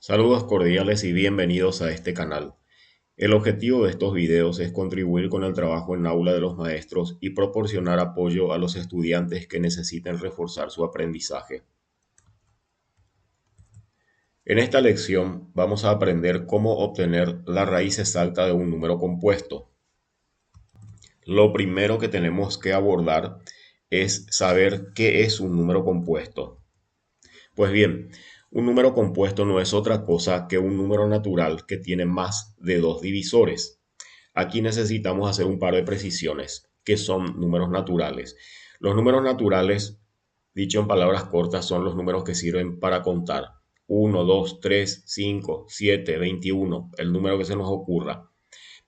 Saludos cordiales y bienvenidos a este canal. El objetivo de estos videos es contribuir con el trabajo en aula de los maestros y proporcionar apoyo a los estudiantes que necesiten reforzar su aprendizaje. En esta lección vamos a aprender cómo obtener la raíz exacta de un número compuesto. Lo primero que tenemos que abordar es saber qué es un número compuesto. Pues bien, un número compuesto no es otra cosa que un número natural que tiene más de dos divisores. Aquí necesitamos hacer un par de precisiones, que son números naturales. Los números naturales, dicho en palabras cortas, son los números que sirven para contar. 1, 2, 3, 5, 7, 21, el número que se nos ocurra.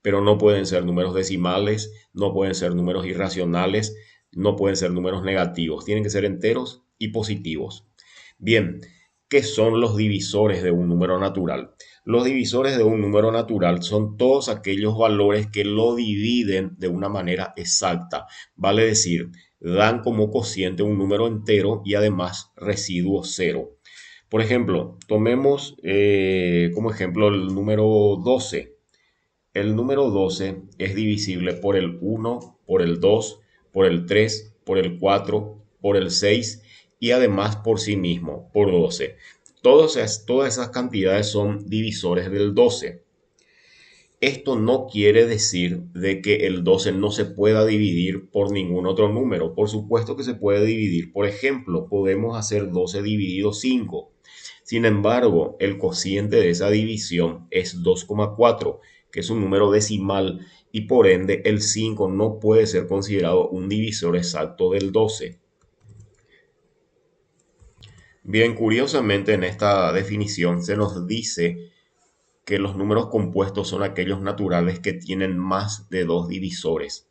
Pero no pueden ser números decimales, no pueden ser números irracionales, no pueden ser números negativos. Tienen que ser enteros y positivos. Bien, ¿qué son los divisores de un número natural? Los divisores de un número natural son todos aquellos valores que lo dividen de una manera exacta. Vale decir, dan como cociente un número entero y además residuo cero. Por ejemplo, tomemos como ejemplo el número 12. El número 12 es divisible por el 1, por el 2, por el 3, por el 4, por el 6 y además por sí mismo, por 12. Todas esas cantidades son divisores del 12. Esto no quiere decir de que el 12 no se pueda dividir por ningún otro número. Por supuesto que se puede dividir. Por ejemplo, podemos hacer 12 dividido 5. Sin embargo, el cociente de esa división es 2,4, que es un número decimal y por ende el 5 no puede ser considerado un divisor exacto del 12. Bien, curiosamente en esta definición se nos dice que los números compuestos son aquellos naturales que tienen más de dos divisores.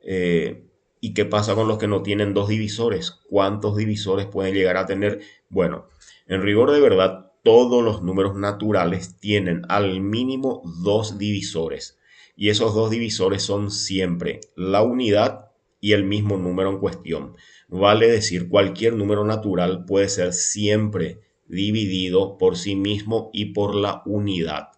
Eh, ¿Y qué pasa con los que no tienen dos divisores? ¿Cuántos divisores pueden llegar a tener? Bueno, en rigor de verdad, todos los números naturales tienen al mínimo dos divisores. Y esos dos divisores son siempre la unidad y el mismo número en cuestión. Vale decir, cualquier número natural puede ser siempre dividido por sí mismo y por la unidad.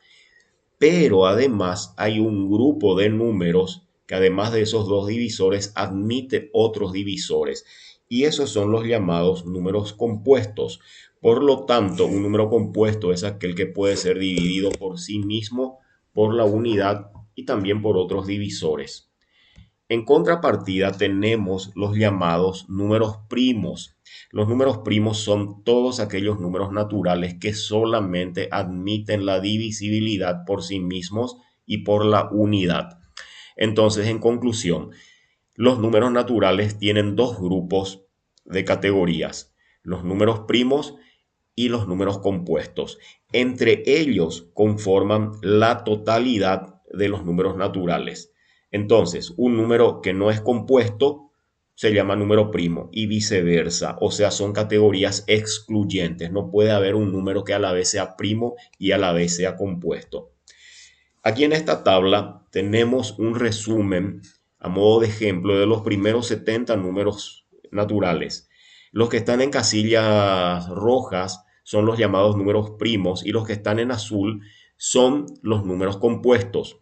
Pero además hay un grupo de números que además de esos dos divisores admite otros divisores y esos son los llamados números compuestos. Por lo tanto, un número compuesto es aquel que puede ser dividido por sí mismo, por la unidad y también por otros divisores. En contrapartida tenemos los llamados números primos. Los números primos son todos aquellos números naturales que solamente admiten la divisibilidad por sí mismos y por la unidad. Entonces, en conclusión, los números naturales tienen dos grupos de categorías, los números primos y los números compuestos. Entre ellos conforman la totalidad de los números naturales. Entonces, un número que no es compuesto se llama número primo y viceversa. O sea, son categorías excluyentes. No puede haber un número que a la vez sea primo y a la vez sea compuesto. Aquí en esta tabla tenemos un resumen a modo de ejemplo de los primeros 70 números naturales. Los que están en casillas rojas son los llamados números primos y los que están en azul son los números compuestos.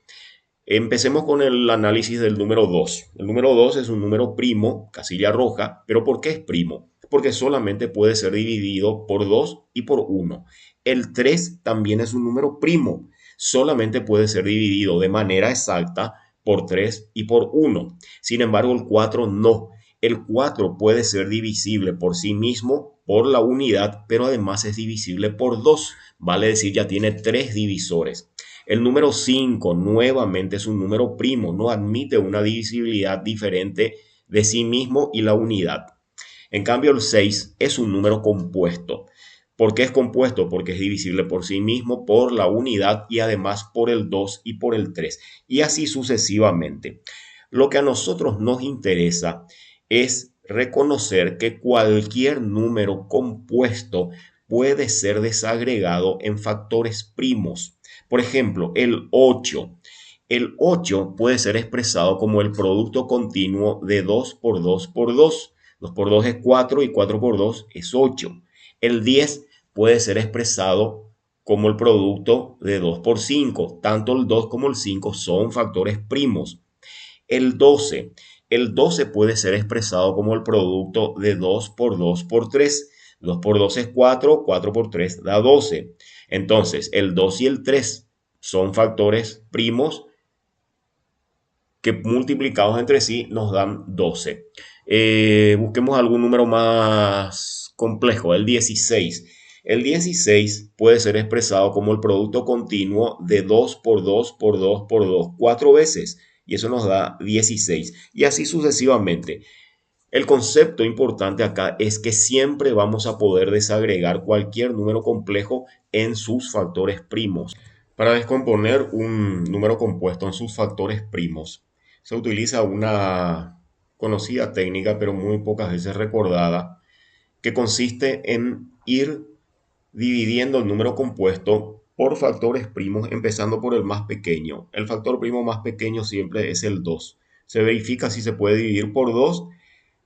Empecemos con el análisis del número 2. El número 2 es un número primo, casilla roja, pero ¿por qué es primo? Porque solamente puede ser dividido por 2 y por 1. El 3 también es un número primo, solamente puede ser dividido de manera exacta por 3 y por 1. Sin embargo, el 4 no. El 4 puede ser divisible por sí mismo, por la unidad, pero además es divisible por 2. Vale decir, ya tiene 3 divisores. El número 5 nuevamente es un número primo, no admite una divisibilidad diferente de sí mismo y la unidad. En cambio, el 6 es un número compuesto. ¿Por qué es compuesto? Porque es divisible por sí mismo, por la unidad y además por el 2 y por el 3. Y así sucesivamente. Lo que a nosotros nos interesa es reconocer que cualquier número compuesto puede ser desagregado en factores primos. Por ejemplo, el 8. El 8 puede ser expresado como el producto continuo de 2 por 2 por 2. 2 por 2 es 4 y 4 por 2 es 8. El 10 puede ser expresado como el producto de 2 por 5. Tanto el 2 como el 5 son factores primos. El 12. El 12 puede ser expresado como el producto de 2 por 2 por 3. 2 por 2 es 4, 4 por 3 da 12. Entonces, el 2 y el 3 son factores primos que multiplicados entre sí nos dan 12. Busquemos algún número más complejo, el 16. El 16 puede ser expresado como el producto continuo de 2 por 2 por 2 por 2 cuatro veces, y eso nos da 16, y así sucesivamente. El concepto importante acá es que siempre vamos a poder desagregar cualquier número complejo en sus factores primos. Para descomponer un número compuesto en sus factores primos, se utiliza una conocida técnica, pero muy pocas veces recordada, que consiste en ir dividiendo el número compuesto por factores primos, empezando por el más pequeño. El factor primo más pequeño siempre es el 2. Se verifica si se puede dividir por 2.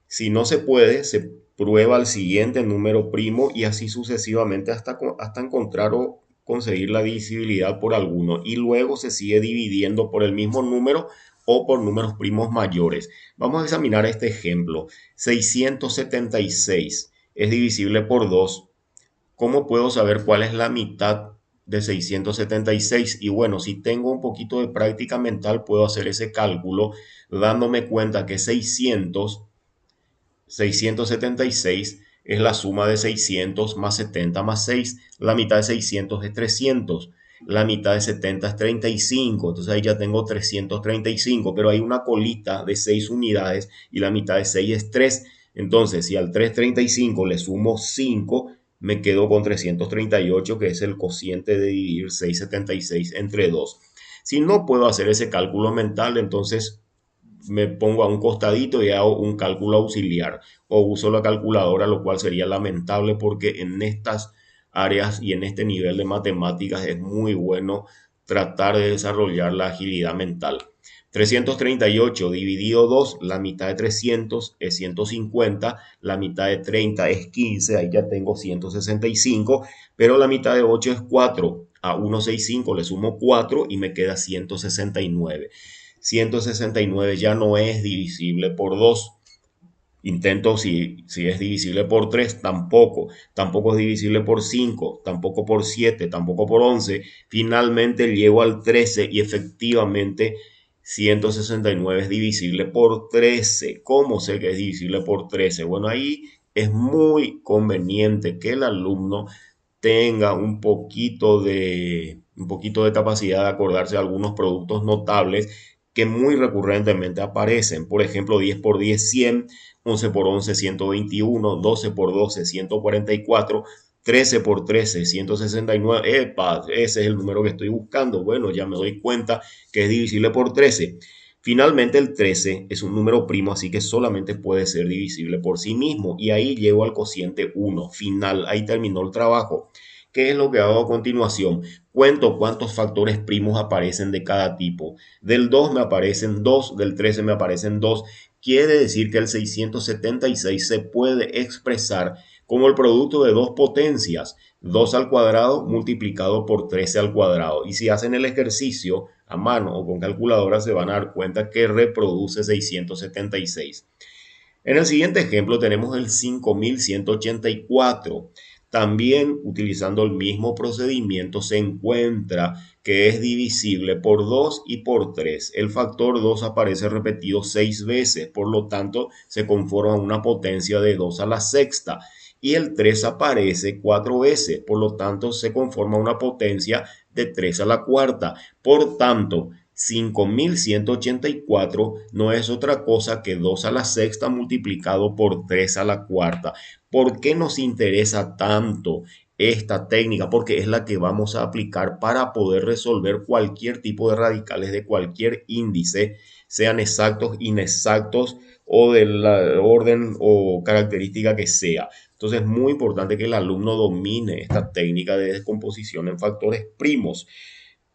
Si no se puede, se prueba el siguiente número primo y así sucesivamente hasta encontrar o conseguir la divisibilidad por alguno. Y luego se sigue dividiendo por el mismo número o por números primos mayores. Vamos a examinar este ejemplo. 676 es divisible por 2. ¿Cómo puedo saber cuál es la mitad de 676? Y bueno, si tengo un poquito de práctica mental, puedo hacer ese cálculo dándome cuenta que 676 es la suma de 600 más 70 más 6. La mitad de 600 es 300. La mitad de 70 es 35. Entonces ahí ya tengo 335. Pero hay una colita de 6 unidades y la mitad de 6 es 3. Entonces si al 335 le sumo 5, me quedo con 338, que es el cociente de dividir 676 entre 2. Si no puedo hacer ese cálculo mental, entonces me pongo a un costadito y hago un cálculo auxiliar o uso la calculadora, lo cual sería lamentable porque en estas áreas y en este nivel de matemáticas es muy bueno tratar de desarrollar la agilidad mental. 338 dividido 2, la mitad de 300 es 150, la mitad de 30 es 15, ahí ya tengo 165, pero la mitad de 8 es 4. A 165 le sumo 4 y me queda 169. 169 ya no es divisible por 2. Intento si es divisible por 3, tampoco es divisible por 5, tampoco por 7, tampoco por 11. Finalmente llego al 13 y efectivamente 169 es divisible por 13. ¿Cómo sé que es divisible por 13? Bueno, ahí es muy conveniente que el alumno tenga un poquito de capacidad de acordarse de algunos productos notables que muy recurrentemente aparecen. Por ejemplo, 10 por 10, 100, 11 por 11, 121, 12 por 12, 144, 13 por 13, 169. ¡Epa! Ese es el número que estoy buscando. Bueno, ya me doy cuenta que es divisible por 13. Finalmente, el 13 es un número primo, así que solamente puede ser divisible por sí mismo. Y ahí llego al cociente 1. Final, ahí terminó el trabajo. ¿Qué es lo que hago a continuación? Cuento cuántos factores primos aparecen de cada tipo. Del 2 me aparecen 2, del 13 me aparecen 2. Quiere decir que el 676 se puede expresar como el producto de dos potencias, 2 al cuadrado multiplicado por 13 al cuadrado. Y si hacen el ejercicio a mano o con calculadora, se van a dar cuenta que reproduce 676. En el siguiente ejemplo tenemos el 5184. También utilizando el mismo procedimiento se encuentra que es divisible por 2 y por 3. El factor 2 aparece repetido 6 veces, por lo tanto se conforma una potencia de 2 a la sexta. Y el 3 aparece 4 veces, por lo tanto se conforma una potencia de 3 a la cuarta. Por tanto, 5184 no es otra cosa que 2 a la sexta multiplicado por 3 a la cuarta. ¿Por qué nos interesa tanto esta técnica? Porque es la que vamos a aplicar para poder resolver cualquier tipo de radicales de cualquier índice, sean exactos, inexactos o del orden o característica que sea. Entonces es muy importante que el alumno domine esta técnica de descomposición en factores primos.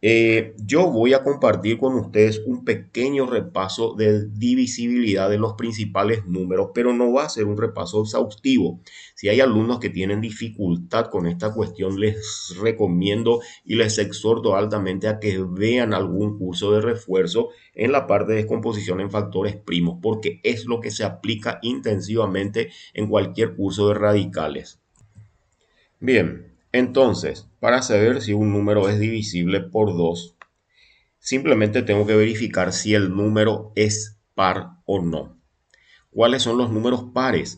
Yo voy a compartir con ustedes un pequeño repaso de divisibilidad de los principales números, pero no va a ser un repaso exhaustivo. Si hay alumnos que tienen dificultad con esta cuestión, les recomiendo y les exhorto altamente a que vean algún curso de refuerzo en la parte de descomposición en factores primos, porque es lo que se aplica intensivamente en cualquier curso de radicales. Bien, entonces, para saber si un número es divisible por 2, simplemente tengo que verificar si el número es par o no. ¿Cuáles son los números pares?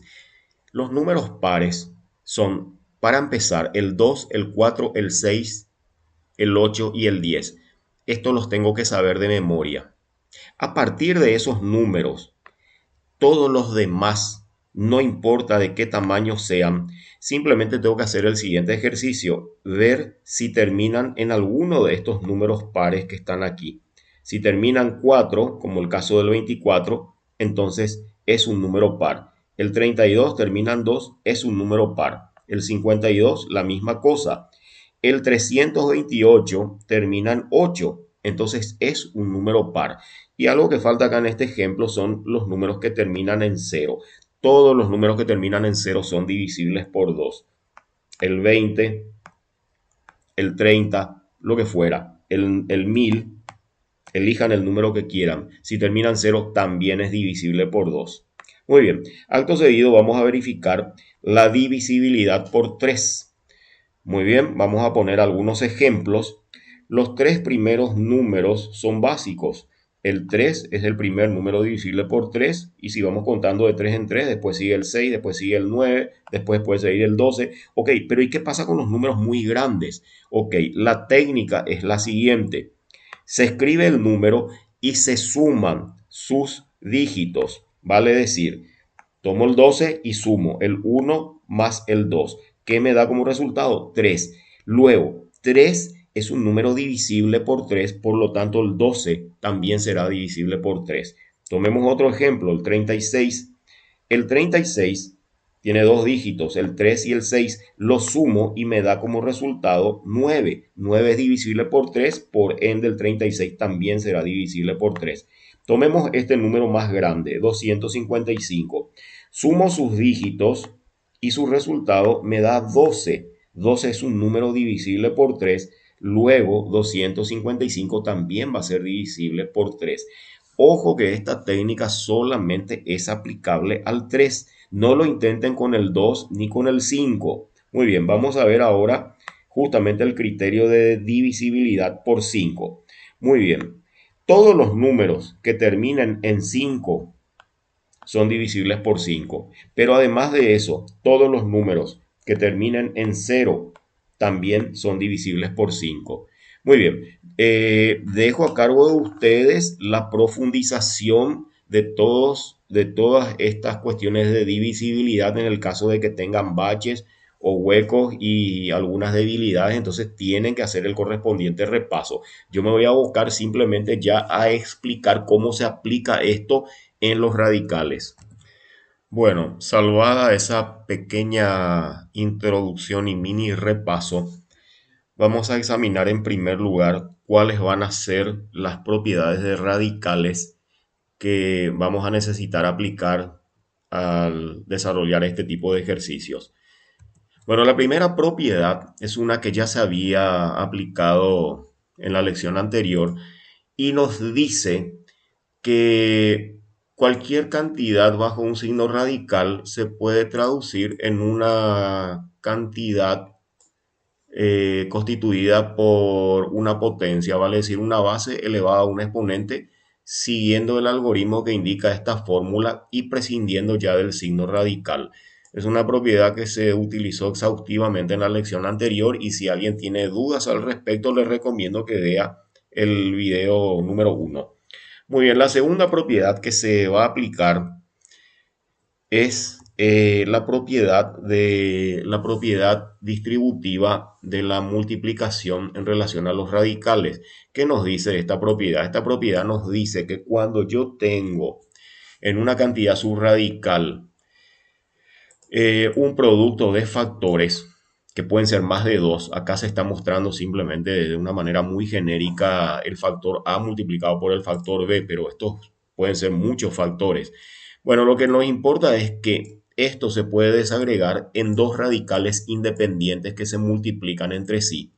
Los números pares son, para empezar, el 2, el 4, el 6, el 8 y el 10. Estos los tengo que saber de memoria. A partir de esos números, todos los demás, no importa de qué tamaño sean, simplemente tengo que hacer el siguiente ejercicio, ver si terminan en alguno de estos números pares que están aquí. Si terminan 4, como el caso del 24, entonces es un número par. El 32 termina en 2, es un número par. El 52, la misma cosa. El 328 termina en 8, entonces es un número par. Y algo que falta acá en este ejemplo son los números que terminan en cero. Todos los números que terminan en cero son divisibles por 2. El 20, el 30, lo que fuera. El 1000, elijan el número que quieran. Si termina en cero, también es divisible por 2. Muy bien, acto seguido vamos a verificar la divisibilidad por 3. Muy bien, vamos a poner algunos ejemplos. Los tres primeros números son básicos. El 3 es el primer número divisible por 3 y si vamos contando de 3 en 3, después sigue el 6, después sigue el 9, después puede seguir el 12. Ok, pero ¿y qué pasa con los números muy grandes? Ok, la técnica es la siguiente. Se escribe el número y se suman sus dígitos. Vale decir, tomo el 12 y sumo el 1 más el 2. ¿Qué me da como resultado? 3. Luego, 3 es un número divisible por 3, por lo tanto el 12 también será divisible por 3. Tomemos otro ejemplo, el 36. El 36 tiene dos dígitos, el 3 y el 6. Lo sumo y me da como resultado 9. 9 es divisible por 3, por ende el 36 también será divisible por 3. Tomemos este número más grande, 255. Sumo sus dígitos y su resultado me da 12. 12 es un número divisible por 3. Luego 255 también va a ser divisible por 3. Ojo que esta técnica solamente es aplicable al 3. No lo intenten con el 2 ni con el 5. Muy bien, vamos a ver ahora justamente el criterio de divisibilidad por 5. Muy bien, todos los números que terminen en 5 son divisibles por 5. Pero además de eso, todos los números que terminen en 0 también son divisibles por 5. Muy bien, dejo a cargo de ustedes la profundización de todas estas cuestiones de divisibilidad en el caso de que tengan baches o huecos y algunas debilidades, entonces tienen que hacer el correspondiente repaso. Yo me voy a abocar simplemente ya a explicar cómo se aplica esto en los radicales. Bueno, salvada esa pequeña introducción y mini repaso, vamos a examinar en primer lugar cuáles van a ser las propiedades de radicales que vamos a necesitar aplicar al desarrollar este tipo de ejercicios. Bueno, la primera propiedad es una que ya se había aplicado en la lección anterior y nos dice que cualquier cantidad bajo un signo radical se puede traducir en una cantidad constituida por una potencia, vale decir, una base elevada a un exponente, siguiendo el algoritmo que indica esta fórmula y prescindiendo ya del signo radical. Es una propiedad que se utilizó exhaustivamente en la lección anterior y si alguien tiene dudas al respecto, les recomiendo que vea el video número 1. Muy bien, la segunda propiedad que se va a aplicar es la propiedad distributiva de la multiplicación en relación a los radicales. ¿Qué nos dice esta propiedad? Esta propiedad nos dice que cuando yo tengo en una cantidad subradical un producto de factores, que pueden ser más de 2. Acá se está mostrando simplemente de una manera muy genérica el factor A multiplicado por el factor B, pero estos pueden ser muchos factores. Bueno, lo que nos importa es que esto se puede desagregar en dos radicales independientes que se multiplican entre sí.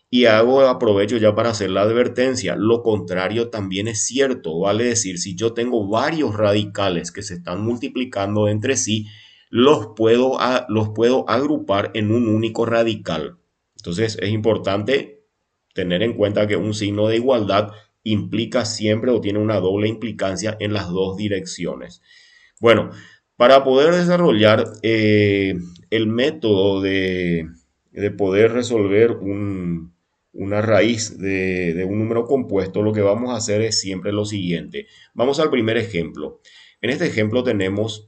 Y aprovecho ya para hacer la advertencia. Lo contrario también es cierto. Vale decir, si yo tengo varios radicales que se están multiplicando entre sí, los puedo agrupar en un único radical. Entonces es importante tener en cuenta que un signo de igualdad implica siempre o tiene una doble implicancia en las dos direcciones. Bueno, para poder desarrollar el método de poder resolver una raíz de un número compuesto, lo que vamos a hacer es siempre lo siguiente. Vamos al primer ejemplo. En este ejemplo tenemos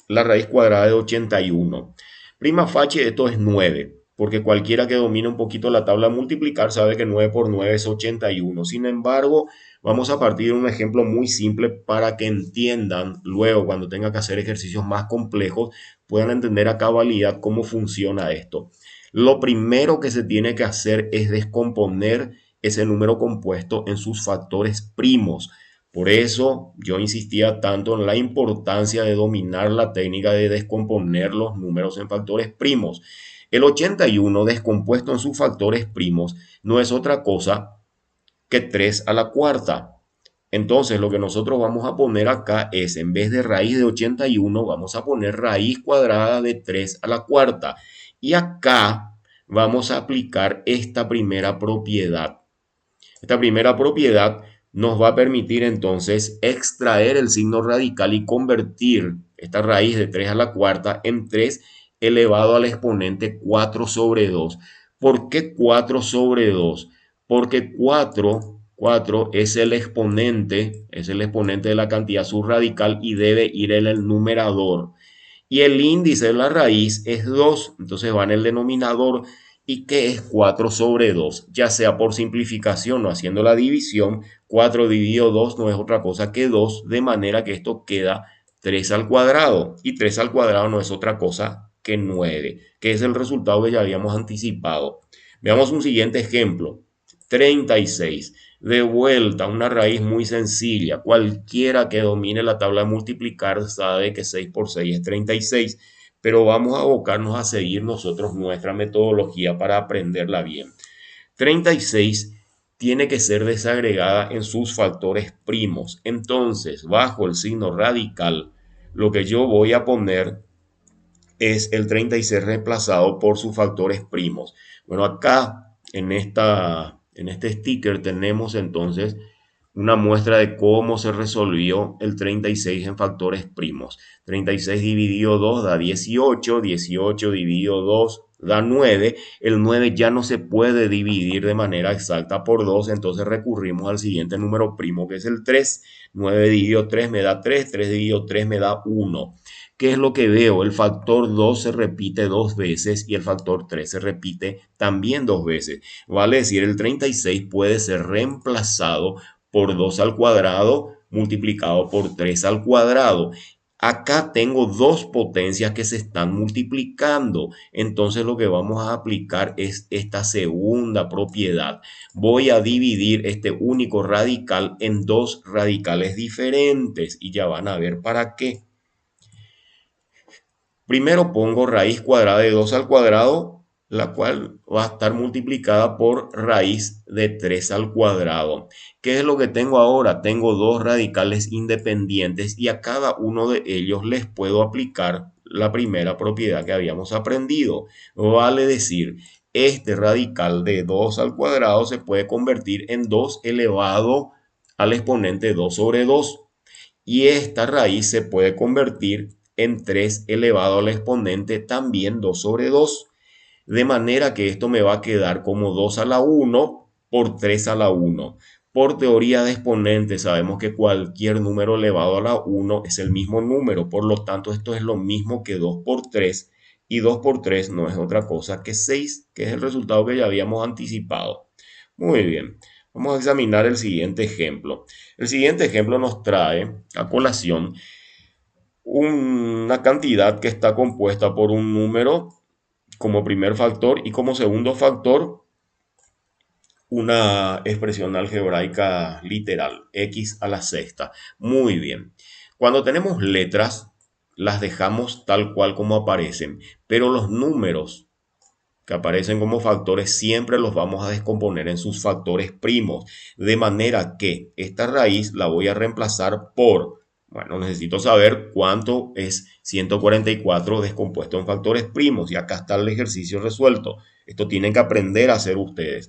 la raíz cuadrada de 81. Prima facie, esto es 9, porque cualquiera que domine un poquito la tabla de multiplicar sabe que 9 por 9 es 81. Sin embargo, vamos a partir de un ejemplo muy simple para que entiendan luego, cuando tenga que hacer ejercicios más complejos, puedan entender a cabalidad cómo funciona esto. Lo primero que se tiene que hacer es descomponer ese número compuesto en sus factores primos. Por eso yo insistía tanto en la importancia de dominar la técnica de descomponer los números en factores primos. El 81 descompuesto en sus factores primos no es otra cosa que 3 a la cuarta. Entonces lo que nosotros vamos a poner acá es, en vez de raíz de 81, vamos a poner raíz cuadrada de 3 a la cuarta. Y acá vamos a aplicar esta primera propiedad. Esta primera propiedad nos va a permitir entonces extraer el signo radical y convertir esta raíz de 3 a la cuarta en 3 elevado al exponente 4 sobre 2. ¿Por qué 4 sobre 2? Porque 4 es el exponente de la cantidad subradical y debe ir en el numerador. Y el índice de la raíz es 2, entonces va en el denominador. ¿Y qué es 4 sobre 2? Ya sea por simplificación o haciendo la división, 4 dividido 2 no es otra cosa que 2, de manera que esto queda 3 al cuadrado. Y 3 al cuadrado no es otra cosa que 9, que es el resultado que ya habíamos anticipado. Veamos un siguiente ejemplo. 36. De vuelta, una raíz muy sencilla. Cualquiera que domine la tabla de multiplicar sabe que 6 por 6 es 36. Pero vamos a abocarnos a seguir nosotros nuestra metodología para aprenderla bien. 36 tiene que ser desagregada en sus factores primos. Entonces, bajo el signo radical, lo que yo voy a poner es el 36 reemplazado por sus factores primos. Bueno, acá en este sticker tenemos entonces una muestra de cómo se resolvió el 36 en factores primos. 36 dividido 2 da 18, 18 dividido 2 da 9. El 9 ya no se puede dividir de manera exacta por 2, entonces recurrimos al siguiente número primo que es el 3. 9 dividido 3 me da 3, 3 dividido 3 me da 1. ¿Qué es lo que veo? El factor 2 se repite dos veces y el factor 3 se repite también dos veces. Vale decir, el 36 puede ser reemplazado por 2 al cuadrado multiplicado por 3 al cuadrado. Acá tengo dos potencias que se están multiplicando. Entonces lo que vamos a aplicar es esta segunda propiedad. Voy a dividir este único radical en dos radicales diferentes y ya van a ver para qué. Primero pongo raíz cuadrada de 2 al cuadrado, la cual va a estar multiplicada por raíz de 3 al cuadrado. ¿Qué es lo que tengo ahora? Tengo dos radicales independientes y a cada uno de ellos les puedo aplicar la primera propiedad que habíamos aprendido. Vale decir, este radical de 2 al cuadrado se puede convertir en 2 elevado al exponente 2 sobre 2. Y esta raíz se puede convertir en 3 elevado al exponente también 2 sobre 2. De manera que esto me va a quedar como 2 a la 1 por 3 a la 1. Por teoría de exponentes sabemos que cualquier número elevado a la 1 es el mismo número. Por lo tanto, esto es lo mismo que 2 por 3. Y 2 por 3 no es otra cosa que 6, que es el resultado que ya habíamos anticipado. Muy bien. Vamos a examinar el siguiente ejemplo. El siguiente ejemplo nos trae a colación una cantidad que está compuesta por un número como primer factor y como segundo factor una expresión algebraica literal, x a la sexta. Muy bien. Cuando tenemos letras, las dejamos tal cual como aparecen, pero los números que aparecen como factores siempre los vamos a descomponer en sus factores primos, de manera que esta raíz la voy a reemplazar por, bueno, necesito saber cuánto es 144 descompuesto en factores primos y acá está el ejercicio resuelto. Esto tienen que aprender a hacer ustedes.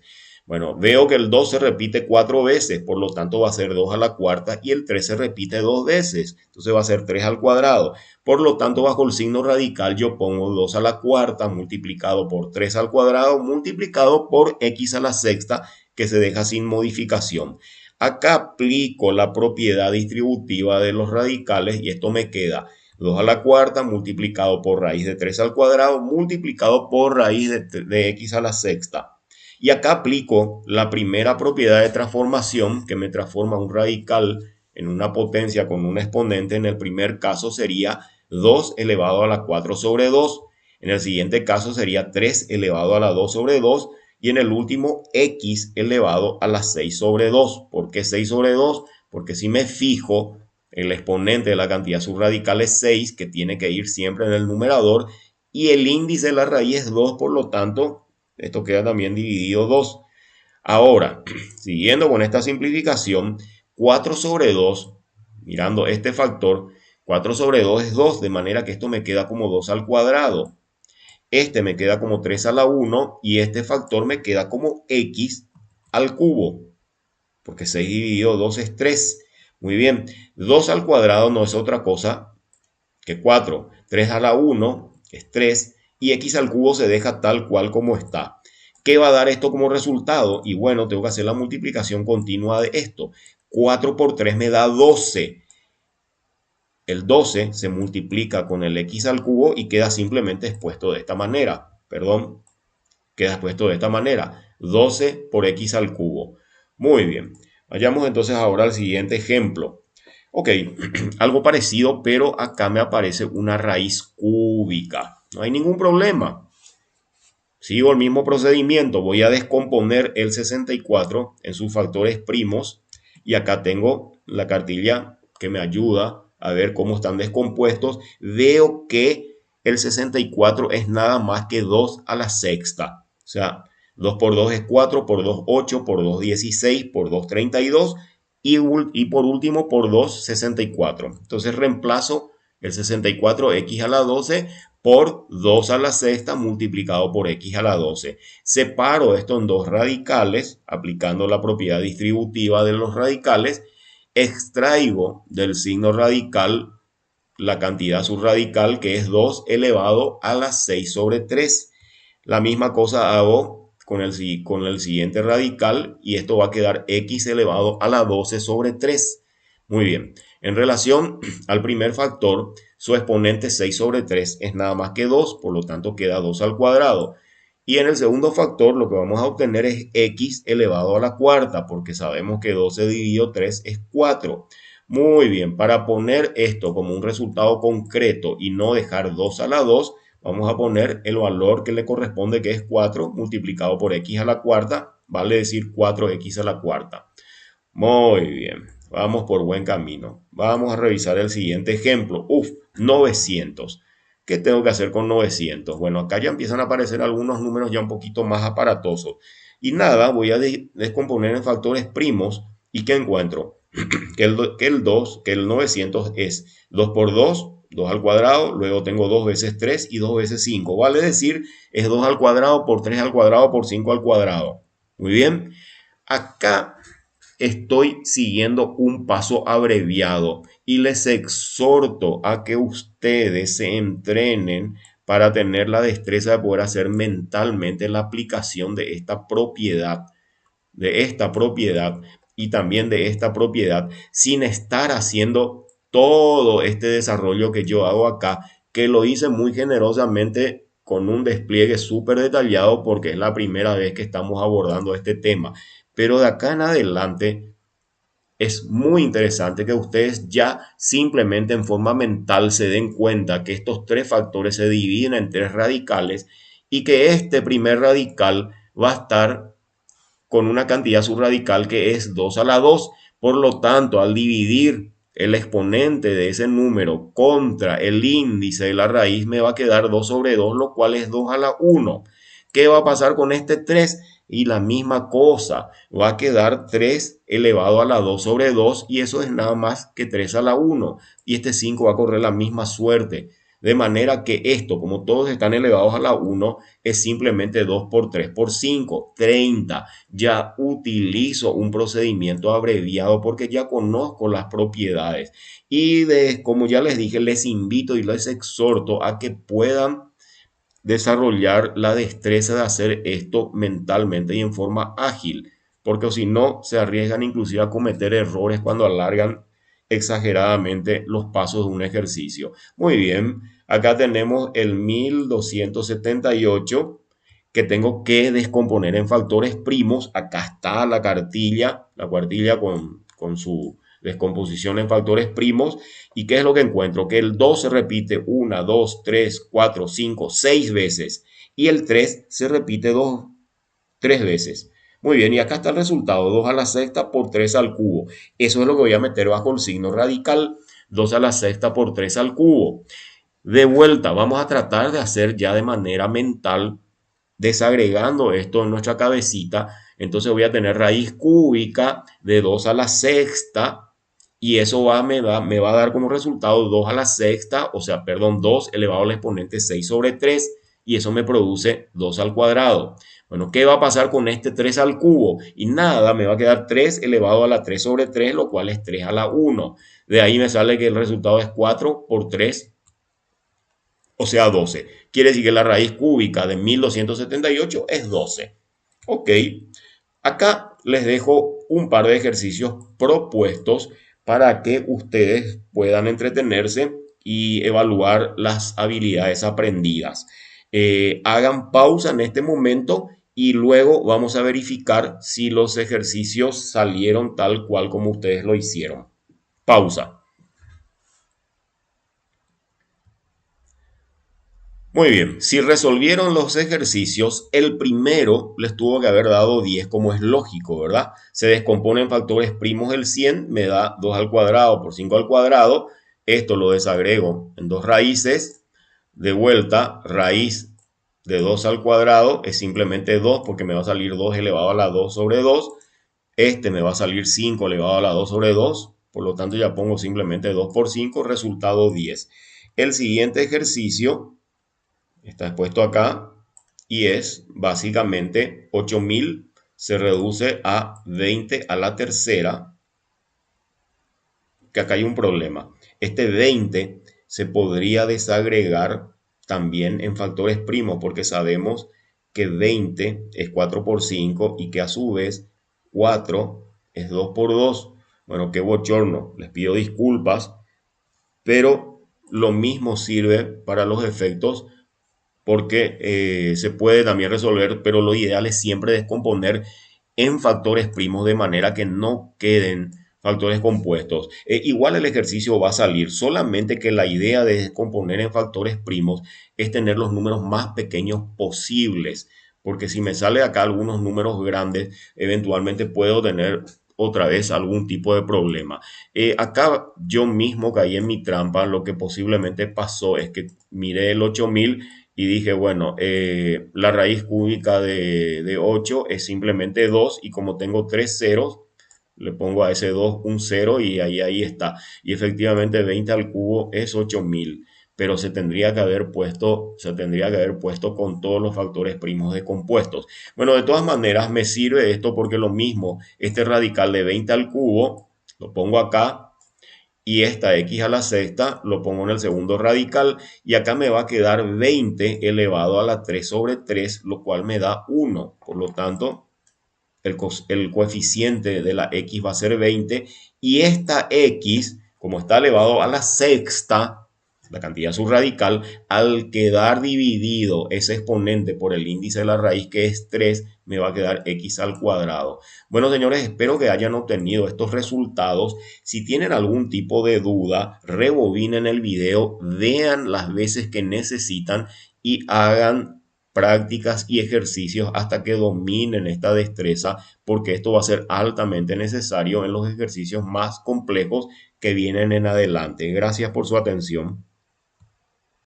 Bueno, veo que el 2 se repite 4 veces, por lo tanto va a ser 2 a la cuarta y el 3 se repite 2 veces, entonces va a ser 3 al cuadrado. Por lo tanto, bajo el signo radical yo pongo 2 a la cuarta multiplicado por 3 al cuadrado multiplicado por x a la sexta, que se deja sin modificación. Acá aplico la propiedad distributiva de los radicales y esto me queda 2 a la cuarta multiplicado por raíz de 3 al cuadrado multiplicado por raíz de x a la sexta. Y acá aplico la primera propiedad de transformación que me transforma un radical en una potencia con un exponente. En el primer caso sería 2 elevado a la 4 sobre 2. En el siguiente caso sería 3 elevado a la 2 sobre 2. Y en el último, x elevado a la 6 sobre 2. ¿Por qué 6 sobre 2? Porque si me fijo, el exponente de la cantidad subradical es 6, que tiene que ir siempre en el numerador. Y el índice de la raíz es 2, por lo tanto, esto queda también dividido 2. Ahora, siguiendo con esta simplificación, 4 sobre 2, mirando este factor, 4 sobre 2 es 2, de manera que esto me queda como 2 al cuadrado. Este me queda como 3 a la 1 y este factor me queda como x al cubo, porque 6 dividido 2 es 3. Muy bien, 2 al cuadrado no es otra cosa que 4. 3 a la 1 es 3 y x al cubo se deja tal cual como está. ¿Qué va a dar esto como resultado? Y bueno, tengo que hacer la multiplicación continua de esto. 4 por 3 me da 12. El 12 se multiplica con el x al cubo y queda simplemente expuesto de esta manera. Perdón, queda expuesto de esta manera. 12 por x al cubo. Muy bien. Vayamos entonces ahora al siguiente ejemplo. Ok, algo parecido, pero acá me aparece una raíz cúbica. No hay ningún problema. Sigo el mismo procedimiento. Voy a descomponer el 64 en sus factores primos. Y acá tengo la cartilla que me ayuda a ver cómo están descompuestos. Veo que el 64 es nada más que 2 a la sexta. O sea, 2 por 2 es 4, por 2 8, por 2 16, por 2 32 y por último por 2 64. Entonces reemplazo el 64x a la 12 por 2 a la sexta multiplicado por x a la 12. Separo esto en dos radicales, aplicando la propiedad distributiva de los radicales. Extraigo del signo radical la cantidad subradical, que es 2 elevado a la 6 sobre 3. La misma cosa hago con el siguiente radical y esto va a quedar x elevado a la 12 sobre 3. Muy bien. En relación al primer factor, su exponente 6 sobre 3 es nada más que 2, por lo tanto queda 2 al cuadrado. Y en el segundo factor lo que vamos a obtener es x elevado a la cuarta, porque sabemos que 12 dividido 3 es 4. Muy bien, para poner esto como un resultado concreto y no dejar 2 a la 2, vamos a poner el valor que le corresponde, que es 4 multiplicado por x a la cuarta, vale decir 4x a la cuarta. Muy bien, vamos por buen camino. Vamos a revisar el siguiente ejemplo. 900. ¿Qué tengo que hacer con 900? Bueno, acá ya empiezan a aparecer algunos números ya un poquito más aparatosos. Y nada, voy a descomponer en factores primos. ¿Y qué encuentro? que el 900 es 2 por 2, 2 al cuadrado, luego tengo 2 veces 3 y 2 veces 5. Vale decir, es 2 al cuadrado por 3 al cuadrado por 5 al cuadrado. Muy bien. Acá estoy siguiendo un paso abreviado y les exhorto a que ustedes se entrenen para tener la destreza de poder hacer mentalmente la aplicación de esta propiedad y también de esta propiedad sin estar haciendo todo este desarrollo que yo hago acá, que lo hice muy generosamente con un despliegue súper detallado porque es la primera vez que estamos abordando este tema. Pero de acá en adelante es muy interesante que ustedes ya simplemente en forma mental se den cuenta que estos tres factores se dividen en tres radicales y que este primer radical va a estar con una cantidad subradical que es 2 a la 2. Por lo tanto, al dividir el exponente de ese número contra el índice de la raíz, me va a quedar 2 sobre 2, lo cual es 2 a la 1. ¿Qué va a pasar con este 3? Y la misma cosa, va a quedar 3 elevado a la 2 sobre 2 y eso es nada más que 3 a la 1. Y este 5 va a correr la misma suerte. De manera que esto, como todos están elevados a la 1, es simplemente 2 por 3 por 5, 30. Ya utilizo un procedimiento abreviado porque ya conozco las propiedades. Y como ya les dije, les invito y les exhorto a que puedan desarrollar la destreza de hacer esto mentalmente y en forma ágil, porque si no se arriesgan inclusive a cometer errores cuando alargan exageradamente los pasos de un ejercicio. Muy bien, acá tenemos el 1278 que tengo que descomponer en factores primos. Acá está la cuartilla con su descomposición en factores primos. ¿Y qué es lo que encuentro? Que el 2 se repite 1, 2, 3, 4, 5, 6 veces. Y el 3 se repite 3 veces. Muy bien, y acá está el resultado, 2 a la sexta por 3 al cubo. Eso es lo que voy a meter bajo el signo radical, 2 a la sexta por 3 al cubo. De vuelta, vamos a tratar de hacer ya de manera mental, desagregando esto en nuestra cabecita. Entonces voy a tener raíz cúbica de 2 a la sexta y eso me va a dar como resultado 2 a la sexta, o sea, perdón, 2 elevado al exponente 6 sobre 3 y eso me produce 2 al cuadrado. Bueno, ¿qué va a pasar con este 3 al cubo? Y nada, me va a quedar 3 elevado a la 3 sobre 3, lo cual es 3 a la 1. De ahí me sale que el resultado es 4 por 3, o sea, 12. Quiere decir que la raíz cúbica de 1278 es 12. Ok, acá les dejo un par de ejercicios propuestos para que ustedes puedan entretenerse y evaluar las habilidades aprendidas. Hagan pausa en este momento y luego vamos a verificar si los ejercicios salieron tal cual como ustedes lo hicieron. Pausa. Muy bien, si resolvieron los ejercicios, el primero les tuvo que haber dado 10 como es lógico, ¿verdad? Se descompone en factores primos del 100, me da 2 al cuadrado por 5 al cuadrado. Esto lo desagrego en dos raíces. De vuelta, raíz de 2 al cuadrado es simplemente 2 porque me va a salir 2 elevado a la 2 sobre 2. Este me va a salir 5 elevado a la 2 sobre 2. Por lo tanto, ya pongo simplemente 2 por 5, resultado 10. El siguiente ejercicio está expuesto acá y es básicamente 8000 se reduce a 20 a la tercera, que acá hay un problema. Este 20 se podría desagregar también en factores primos porque sabemos que 20 es 4 por 5 y que a su vez 4 es 2 por 2. Bueno, qué bochorno, les pido disculpas, pero lo mismo sirve para los efectos porque se puede también resolver, pero lo ideal es siempre descomponer en factores primos de manera que no queden factores compuestos. Igual el ejercicio va a salir, solamente que la idea de descomponer en factores primos es tener los números más pequeños posibles, porque si me sale acá algunos números grandes, eventualmente puedo tener otra vez algún tipo de problema. Acá yo mismo caí en mi trampa, lo que posiblemente pasó es que miré el 8000 y dije, bueno, la raíz cúbica de 8 es simplemente 2 y como tengo tres ceros, le pongo a ese 2 un 0 y ahí está. Y efectivamente 20 al cubo es 8000, pero se tendría que haber puesto con todos los factores primos de compuestos. Bueno, de todas maneras me sirve esto porque lo mismo, este radical de 20 al cubo, lo pongo acá y esta x a la sexta lo pongo en el segundo radical y acá me va a quedar 20 elevado a la 3 sobre 3, lo cual me da 1. Por lo tanto, el coeficiente de la x va a ser 20 y esta x, como está elevado a la sexta, la cantidad subradical, al quedar dividido ese exponente por el índice de la raíz que es 3, me va a quedar x al cuadrado. Bueno, señores, espero que hayan obtenido estos resultados. Si tienen algún tipo de duda, rebobinen el video, vean las veces que necesitan y hagan prácticas y ejercicios hasta que dominen esta destreza, porque esto va a ser altamente necesario en los ejercicios más complejos que vienen en adelante. Gracias por su atención.